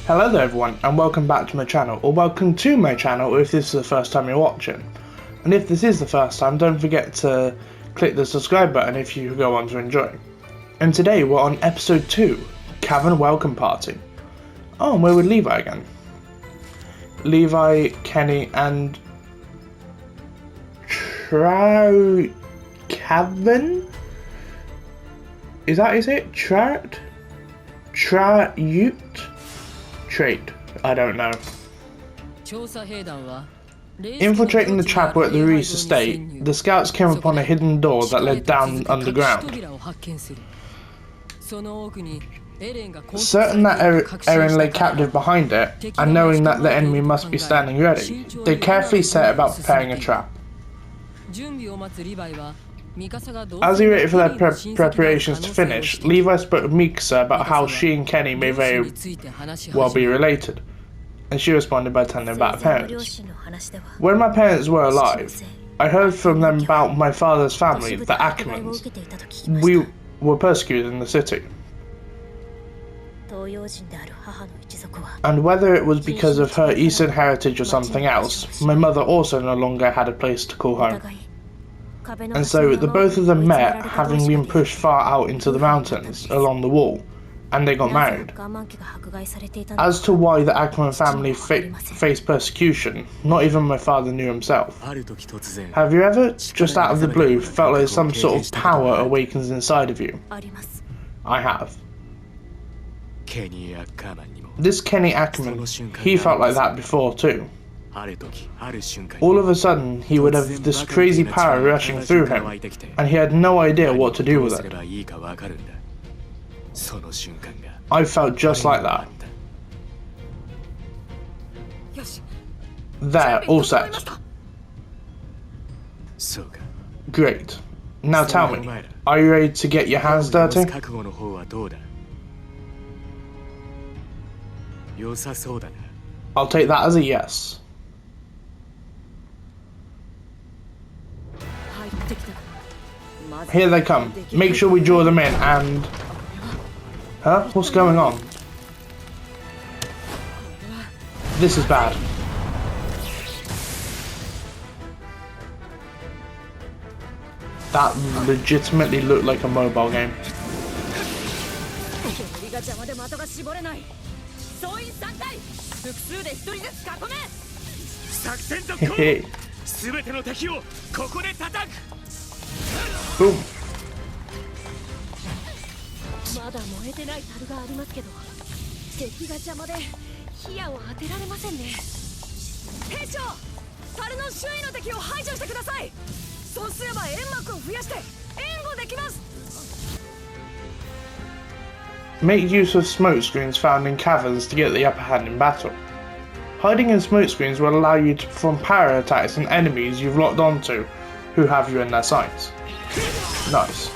Hello there everyone, and welcome back to my channel, or welcome to my channel if this is the first time you're watching. And if this is the first time, don't forget to click the subscribe button if you go on to enjoy. And today we're on episode 2, Cavern Welcome Party. Oh, and we're with Levi again. Levi, Kenny, and Cavern? Is it? Trade? I don't know. Infiltrating the chapel at the Reese estate, the scouts came upon a hidden door that led down underground. Certain that Erin lay captive behind it, and knowing that the enemy must be standing ready, they carefully set about preparing a trap. As he waited for their preparations to finish, Levi spoke with Mikasa about how she and Kenny may very well be related, and she responded by telling him about her parents. When my parents were alive, I heard from them about my father's family, the Ackermans. We were persecuted in the city. And whether it was because of her Eastern heritage or something else, my mother also no longer had a place to call home. And so the both of them met, having been pushed far out into the mountains along the wall, and they got married. As to why the Ackerman family faced persecution, not even my father knew himself. Have you ever, just out of the blue, felt like some sort of power awakens inside of you? I have. This Kenny Ackerman, he felt like that before too. All of a sudden, he would have this crazy power rushing through him, and he had no idea what to do with it. I felt just like that. There, all set. Great. Now tell me, are you ready to get your hands dirty? I'll take that as a yes. Here they come. Make sure we draw them in and... Huh? What's going on? This is bad. That legitimately looked like a mobile game. Hehe. Boom. Make use of smoke screens found in caverns to get the upper hand in battle. Hiding in smoke screens will allow you to perform power attacks on enemies you've locked onto who have you in their sights. Nice.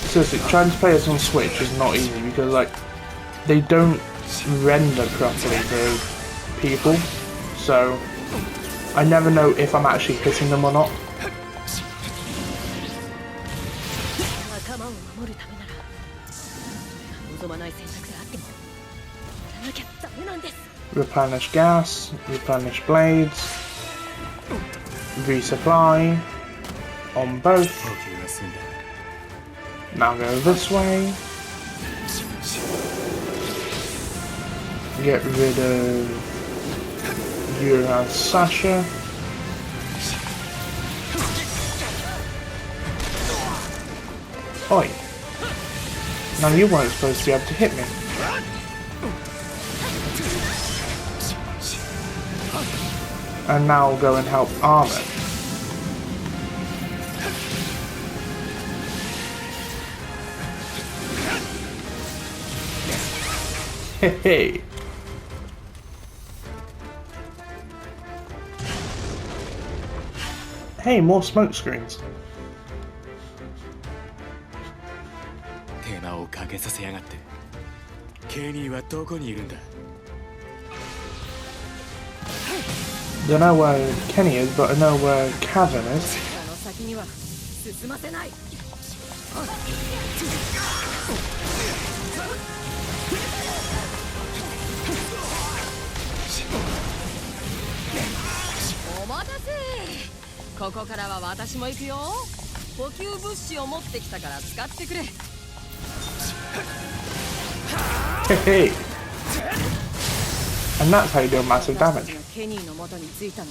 Seriously, trying to play this on Switch is not easy because, like, they don't render properly to people, so I never know if I'm actually hitting them or not. Replenish gas, replenish blades, resupply on both. Now go this way. Get rid of Yura and Sasha. Oi. Now you weren't supposed to be able to hit me. And now I'll go and help Armin. Hey, more smoke screens. 手間をかけさせやがって。ケニーはどこにいるんだ？ Don't know where Kenny is, but I know where Kevin is. この先には進ませない。お待たせ。ここからは私も行くよ。補給物資を持ってきたから使ってくれ。Hey, and that's how you do massive damage. ケニーの元に着いたの。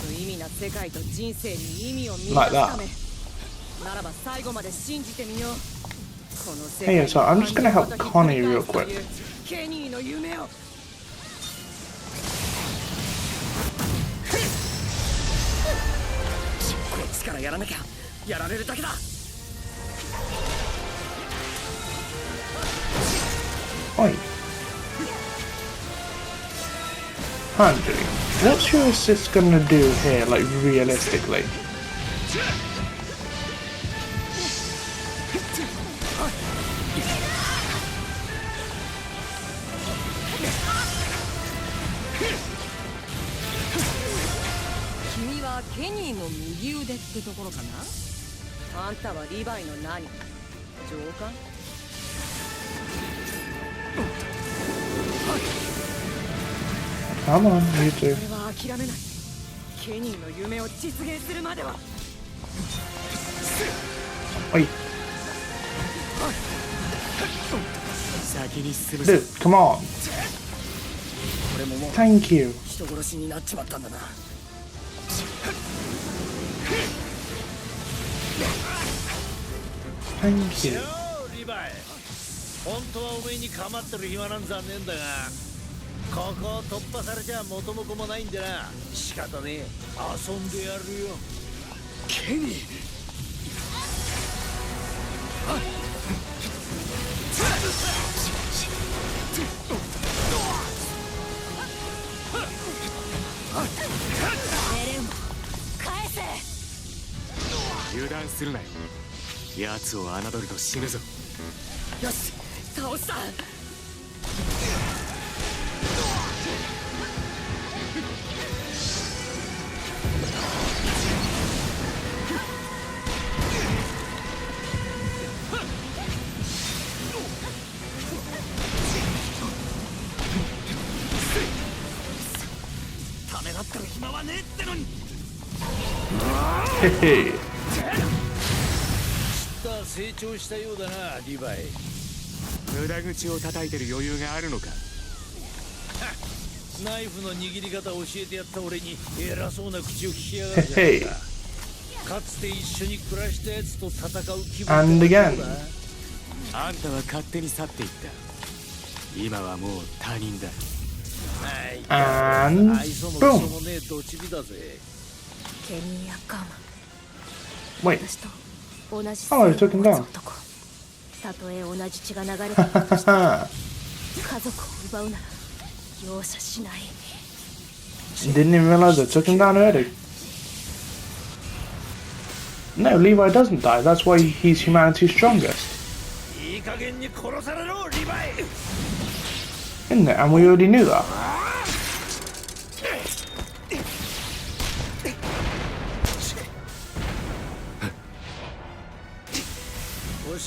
無意味な世界と人生に意味を見出す Like た that. め。ならば最後まで信じてみよう。この世 Hey, 界 so I'm just gonna help Connie real quick. ケニーの夢を。こっちからやらなきゃやられるだけだ。Oi. Andrew, what's your assist gonna do here, like, realistically? Kimiはケニーの右腕ってところかな。あんたはリヴァイの何？上官？ Come on, you two. 俺は諦めない。ケニーの夢を実現するまでは。Oi. 先に進むぞ。 Dude, come on. 俺ももう Thank you. 人殺しになっちまったんだな。 Thank you. リヴァイ、本当はおめえに構ってる暇なんざねえんだが、ここを突破されちゃ元も子もないんでな。仕方ねえ、遊んでやるよ。ケニー。エレン、返せ。油断するなよ。奴を侮ると死ぬぞ。よし、倒した。 ためらってる暇はねえってのに。 Hey. 成長したようだな、リヴァイ。無駄口を叩いてる余裕があるのか。ナイフの握り方教えてやった俺に偉そうな口を聞きやがるじゃないか。かつて一緒に暮らしたやつと戦う気分 And again. あんたは勝手に去っていった。今はもう他人だ。 And 愛想もクソ boom. もねえドチビだぜ。ケニーやカーWait. マン。私と同じ Oh, I took him down. たとえ同じ血が流れていたとしても家族を奪うなら容赦しない。 Didn't even realize I took him down already. No, Levi doesn't die. That's why he's humanity's strongest. いい加減に殺されろ、リヴァイ。 Isn't it? And we already knew that.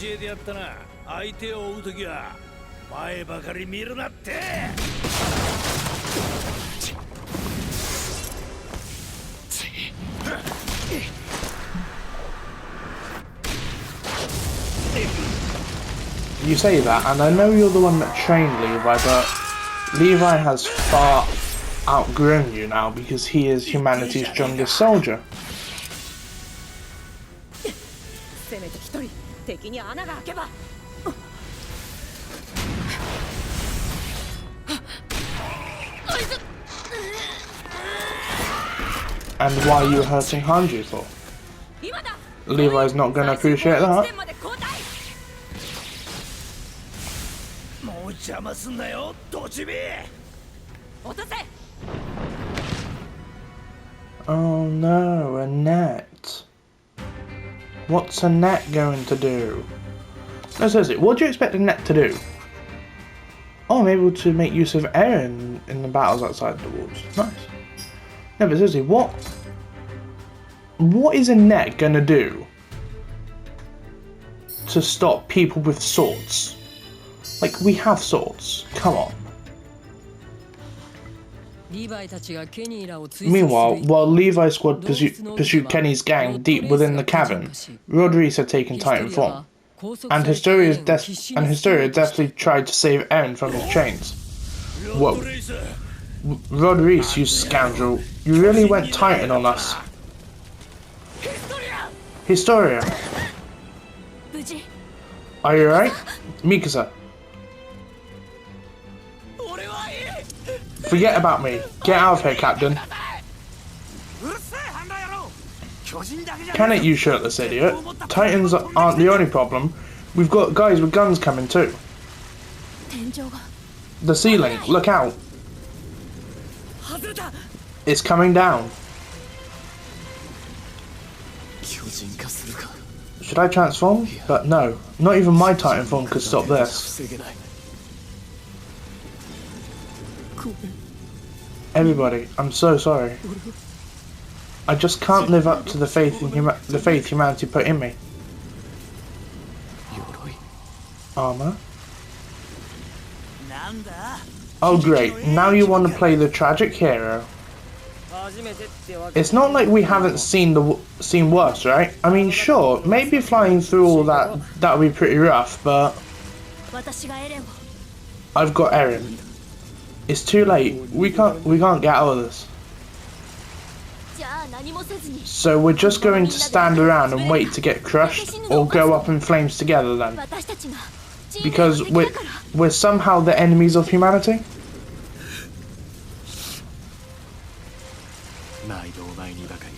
教えてやったな。相手を追うときは前ばかり見るなって。 You say that, and I know you're the one that trained Levi, but Levi has far outgrown you now because he is humanity's strongest soldier. せめて一人敵に穴が開けば。 And why are you hurting Hanji for? Levi's not going to appreciate that. もう邪魔すんなよ、ドチビ。落とせ。Oh no, a net. What's a net going to do? No, seriously, what do you expect a net to do? Oh, I'm able to make use of air in the battles outside the walls. Nice. No, but seriously, what is a net gonna do to stop people with swords? Like, we have swords. Come on. Meanwhile, while Levi's squad pursued Kenny's gang deep within the cavern, Rodriguez had taken Titan form, and Historia definitely tried to save Eren from his chains. Whoa. Rodriguez, you scoundrel, you really went Titan on us. Historia! Are you alright? Mikasa. Forget about me. Get out of here, Captain. Can it, you shirtless idiot? Titans aren't the only problem. We've got guys with guns coming too. The ceiling, look out. It's coming down. Should I transform? But no, not even my Titan form could stop this. Everybody, I'm so sorry. I just can't live up to the faith humanity put in me. Armor? Oh great, now you want to play the tragic hero. It's not like we haven't seen worse, right? I mean, sure, maybe flying through all that would be pretty rough, but I've got Eren. It's too late. We can't get out of this. So we're just going to stand around and wait to get crushed, or go up in flames together then? Because we're somehow the enemies of humanity?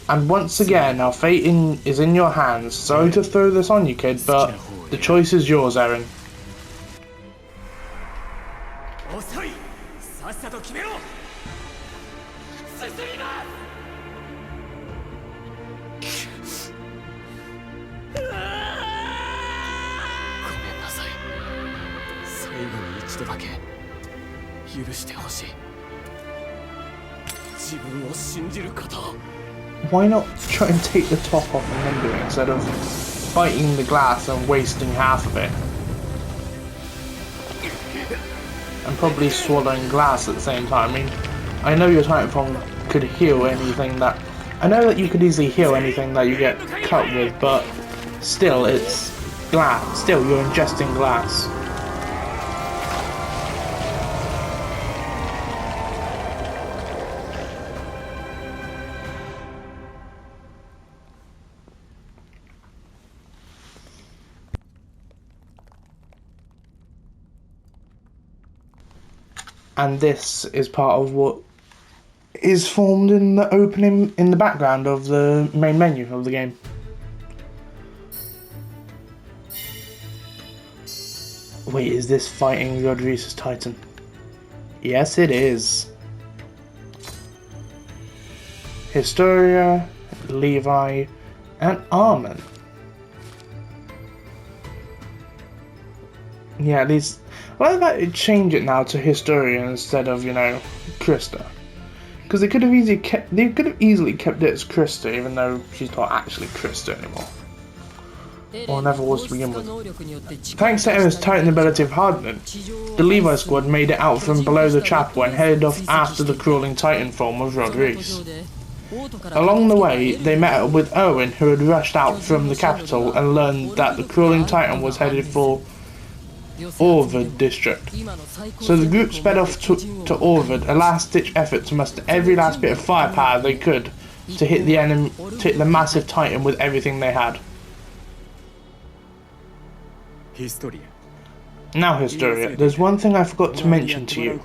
And once again, our fate is in your hands. Sorry to throw this on you, kid, but the choice is yours, Eren. Why not try and take the top off and then do it instead of fighting the glass and wasting half of it? And probably swallowing glass at the same time. I mean, I know your Titan form could heal anything that... I know that you could easily heal anything that you get cut with, but still, it's glass. Still, you're ingesting glass. And this is part of what is formed in the opening in the background of the main menu of the game. Wait, is this fighting Rodriguez's Titan? Yes, it is. Historia, Levi, and Armin. Yeah, at least... Why don't they change it now to Historia instead of, you know, Krista? Because they could have easily kept it as Krista, even though she's not actually Krista anymore. Or never was to begin with. Thanks to Eren's Titan ability of hardening, the Levi squad made it out from below the chapel and headed off after the crawling Titan form of Rodriguez. Along the way, they met up with Owen, who had rushed out from the capital and learned that the crawling Titan was headed for Orvad district. So the group sped off to Orvad, a last-ditch effort to muster every last bit of firepower they could to hit the massive Titan with everything they had. Now, Historia, there's one thing I forgot to mention to you.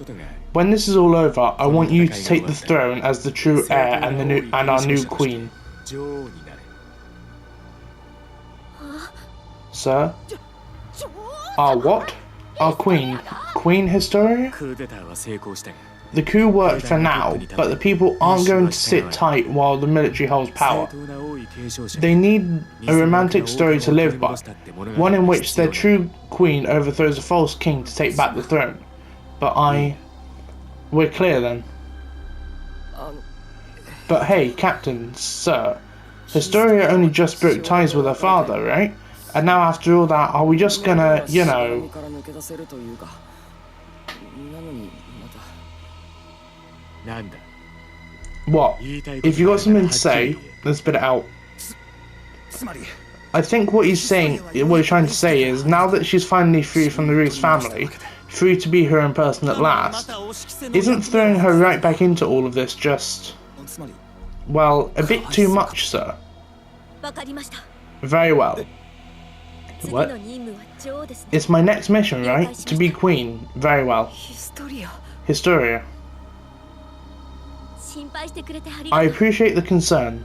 When this is all over, I want you to take the throne as the true heir and our new queen. Sir? Our what? Our queen. Queen Historia? the coup worked for now, but the people aren't going to sit tight while the military holds power. They need a romantic story to live by, one in which their true queen overthrows a false king to take back the throne. But we're clear then. But hey, Captain, sir, Historia only just broke ties with her father, right? And now after all that, are we just gonna, you know... What? If you got something to say, then spit it out. I think what he's trying to say is, now that she's finally free from the Reese family, free to be her own person at last, isn't throwing her right back into all of this just... well, a bit too much, sir. Very well. What? It's my next mission, right? To be queen. Very well. Historia. I appreciate the concern,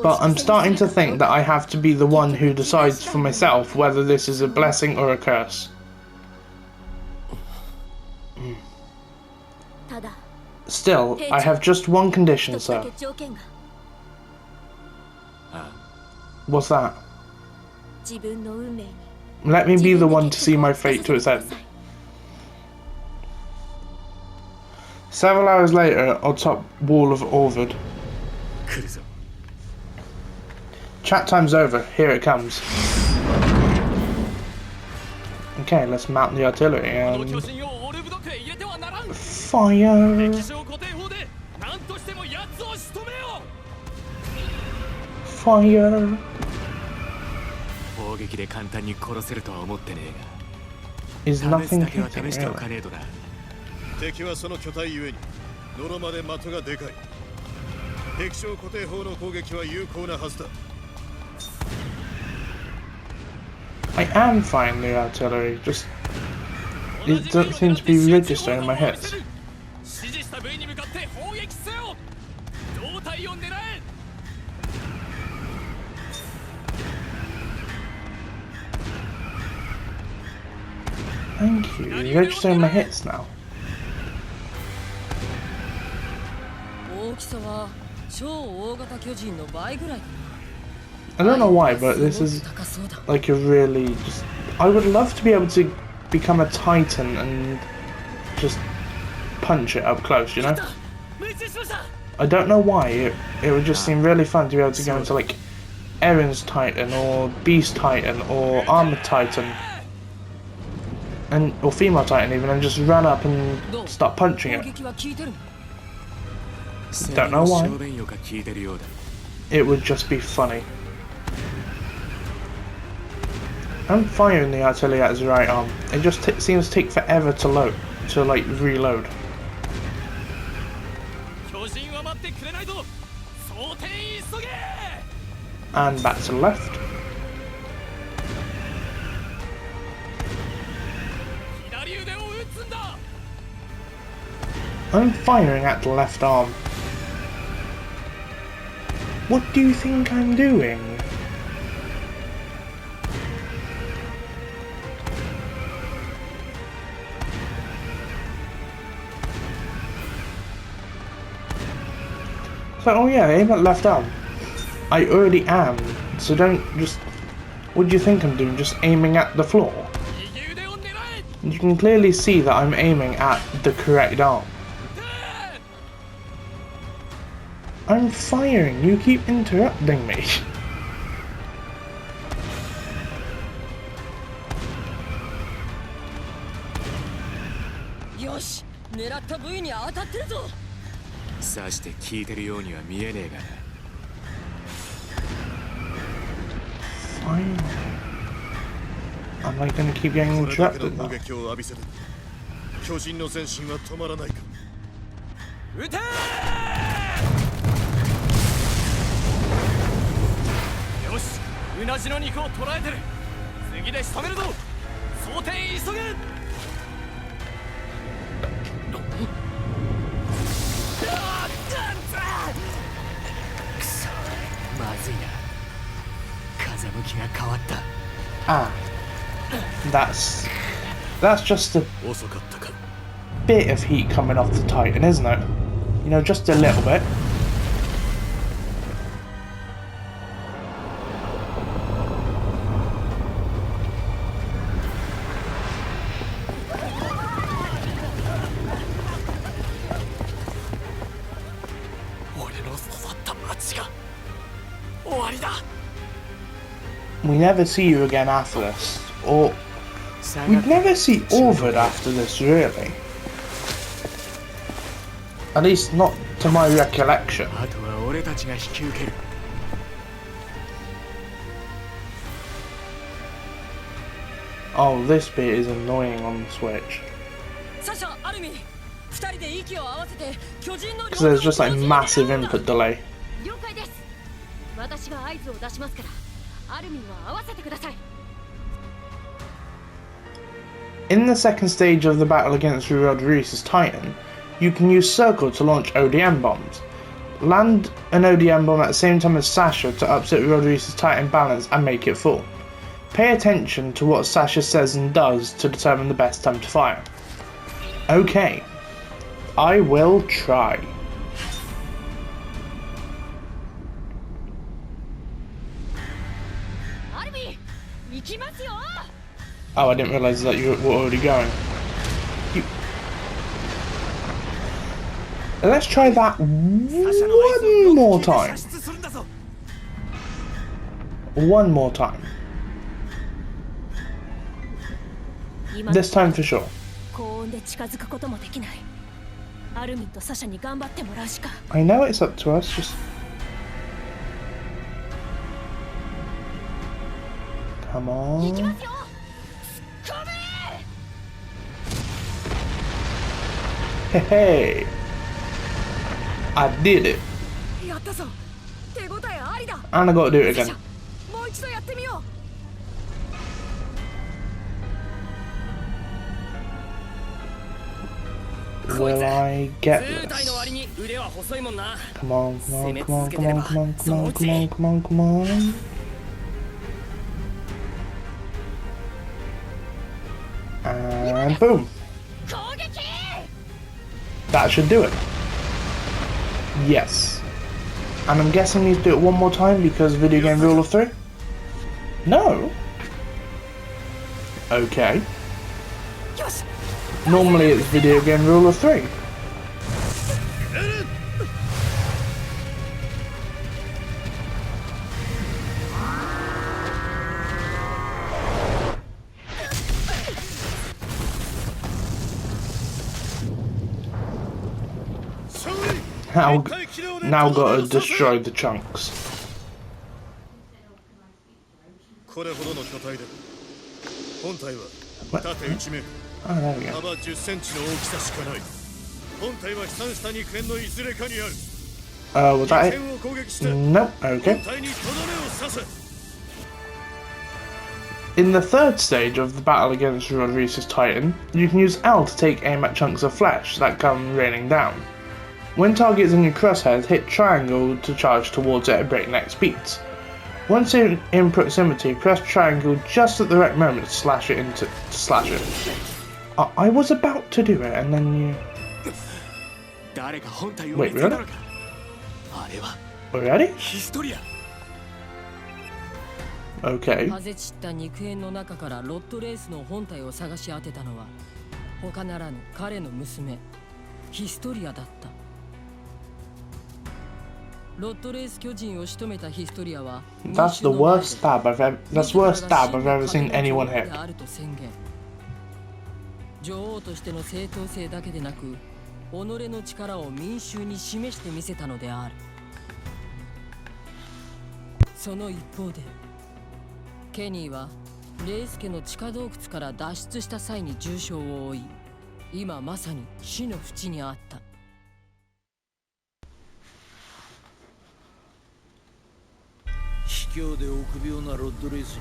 but I'm starting to think that I have to be the one who decides for myself whether this is a blessing or a curse. Still, I have just one condition, sir. What's that? Let me be the one to see my fate to its end. Several hours later, on top wall of Orvard. Chat time's over. Here it comes. Okay, let's mount the artillery and... fire! Fire! Is nothing hitting, really? 敵はその巨体ゆえにノロまで的がでかい。敵将固定砲の攻撃は有効なはずだ。 I am firing the artillery, just it doesn't seem to be registering in my head. Thank you, you're registering my hits now. I don't know why, but this is like a really just... I would love to be able to become a titan and just punch it up close, you know? I don't know why, it would just seem really fun to be able to go into like Erin's Titan or Beast Titan or Armored Titan and or Female Titan even, and just run up and start punching it. Don't know why. It would just be funny. I'm firing the artillery at his right arm. It just seems to take forever to load, to like reload. And back to the left. I'm firing at the left arm. What do you think I'm doing? So, oh yeah, aim at left arm. I already am, so don't just... What do you think I'm doing? Just aiming at the floor? You can clearly see that I'm aiming at the correct arm. I'm firing, you keep interrupting me. Fine. Am I gonna keep getting interrupted now? Ah, that's just a... bit of heat coming off the Titan, isn't it? You know, just a little bit. We never see you again after this, or we never see Orvid after this, really. At least not to my recollection. Oh, this bit is annoying on the Switch. Because there's just like massive input delay. In the second stage of the battle against Rodriguez's Titan, you can use Circle to launch ODM bombs. Land an ODM bomb at the same time as Sasha to upset Rodriguez's Titan balance and make it fall. Pay attention to what Sasha says and does to determine the best time to fire. Okay, I will try. Oh, I didn't realise that you were already going. Let's try that one more time. One more time. This time for sure. I know it's up to us, just... Come on. Hey! I did it! And I gotta do it again. Will I get this? Come on, come on, come on, come on, come on, come on, come on, come on, come on. And boom! That should do it. Yes. And I'm guessing we need to do it one more time because video game rule of 3? No? Okay. Normally it's video game rule of 3. Now gotta destroy the chunks. What? Oh, there we go. Was that it? Nope, okay. In the third stage of the battle against Rodriguez's Titan, you can use L to take aim at chunks of flesh that come raining down. When targets in your crosshairs, hit triangle to charge towards it at breakneck speeds. Once in proximity, press triangle just at the right moment to slash it. I was about to do it and then you... Wait, really? Already? Okay. That's the worst stab I've ever seen anyone hit.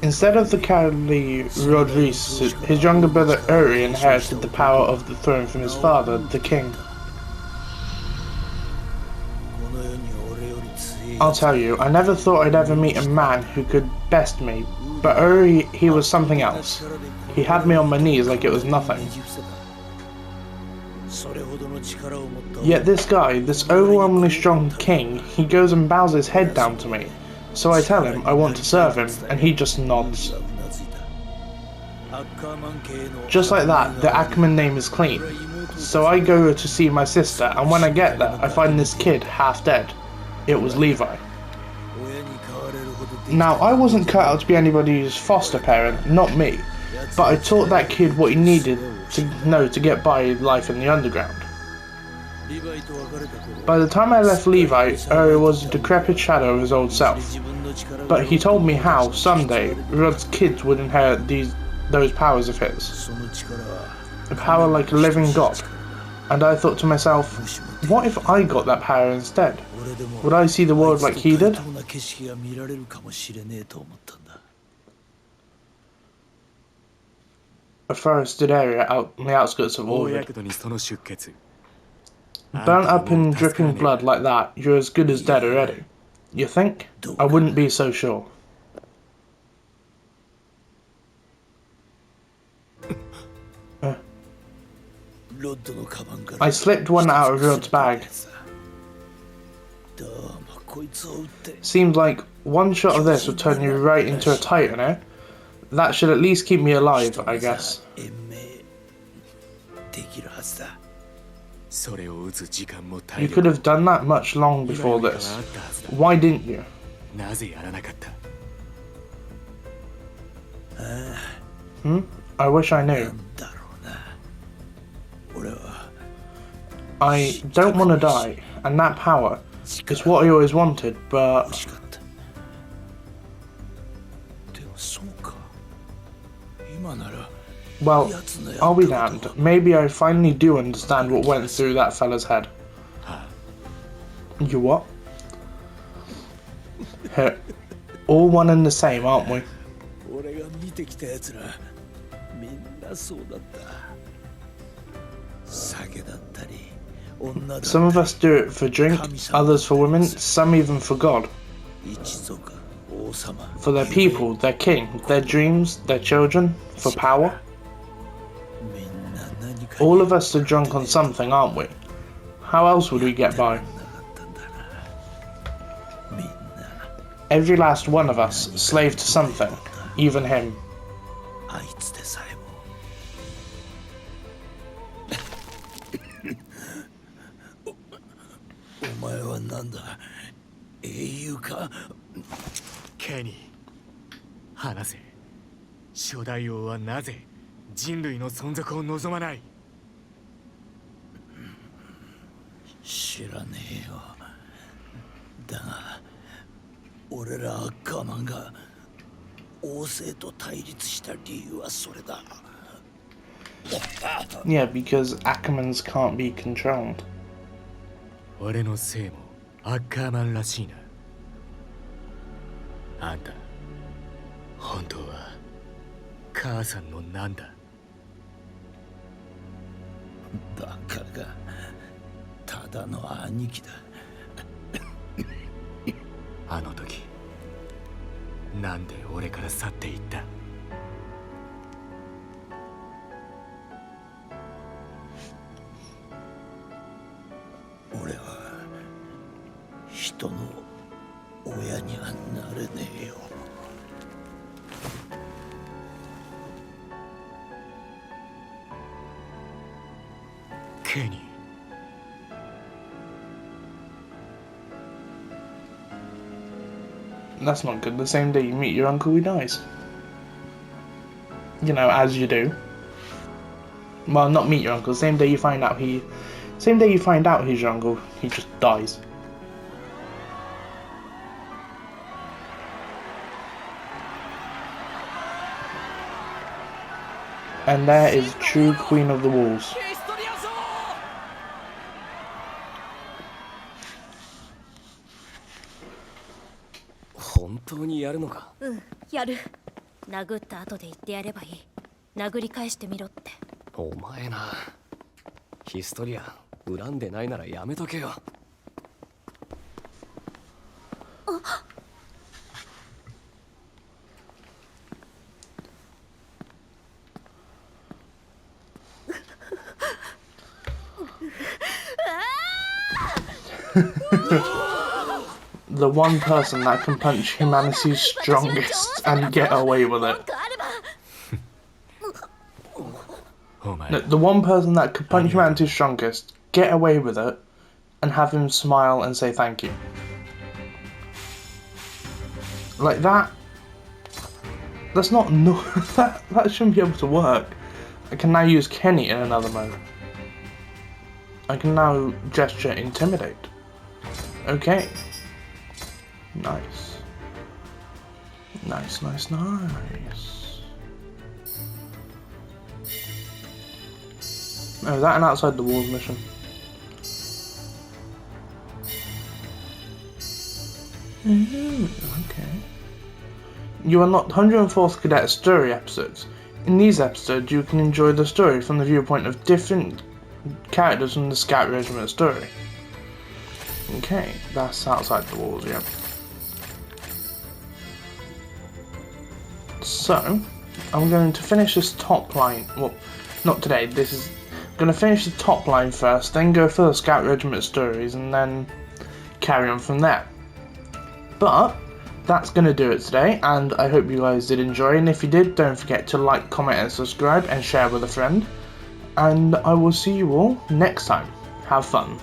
Instead of the cowardly Rodriguez, his younger brother Uri inherited the power of the throne from his father, the king. I'll tell you, I never thought I'd ever meet a man who could best me, but Uri, he was something else. He had me on my knees like it was nothing. Yet this guy, this overwhelmingly strong king, he goes and bows his head down to me. So I tell him I want to serve him, and he just nods. Just like that, the Ackerman name is clean. So I go to see my sister, and when I get there, I find this kid half dead. It was Levi. Now, I wasn't cut out to be anybody's foster parent, not me, but I taught that kid what he needed to know to get by life in the underground. By the time I left Levi, I was a decrepit shadow of his old self, but he told me how, someday, Rod's kids would inherit those powers of his. A power like a living god. And I thought to myself, what if I got that power instead? Would I see the world like he did? A forested area out on the outskirts of Orvid. Burnt up in dripping blood like that, you're as good as dead already. You think? I wouldn't be so sure. I slipped one out of Rod's bag. Seems like one shot of this would turn you right into a titan, eh? That should at least keep me alive, I guess. You could have done that much long before this. Why didn't you? I wish I knew. I don't want to die, and that power is what I always wanted, but... Well, I'll be damned. Maybe I finally do understand what went through that fella's head. You what? Hey, all one and the same, aren't we? Some of us do it for drink, others for women, some even for God. For their people, their king, their dreams, their children, for power. All of us are drunk on something, aren't we? How else would we get by? Every last one of us, slave to something, even him. Kenny, 話せ。初代王はなぜ人類の存続を望まない？知らねえよ。だが、俺らアッカーマンが王政と対立した理由はそれだ。Yeah, because Ackermans can't be controlled. 俺の姓もアッカーマンらしいな。あんた、本当は母さんのなんだ？バカがただの兄貴だ。あの時なんで俺から去っていった？俺は人の親にはなれねえよ。ケニー。That's not good. The same day you meet your uncle, he dies. You know, as you do. Well, not meet your uncle. Same day you find out he's your uncle, he just dies. And there is true Queen of the Walls. 本当にやるのか？やる。殴った後で言ってやればいい。殴り返してみろって。お前な。ヒストリア、恨んでないならやめとけよ。The one person that can punch humanity's strongest and get away with it. No, the one person that could punch humanity's strongest, get away with it, and have him smile and say thank you. Like that. That's not that shouldn't be able to work. I can now use Kenny in another mode. I can now gesture intimidate. Okay. Nice. Nice, nice, nice. Oh, is that an outside the walls mission? Okay. You unlocked 104th Cadet story episodes. In these episodes, you can enjoy the story from the viewpoint of different characters from the Scout Regiment story. Okay, that's outside the walls, yeah. So, I'm going to finish this top line. Well, not today. I'm going to finish the top line first, then go for the Scout Regiment stories, and then carry on from there. But that's going to do it today, and I hope you guys did enjoy, and if you did, don't forget to like, comment and subscribe and share with a friend, and I will see you all next time. Have fun.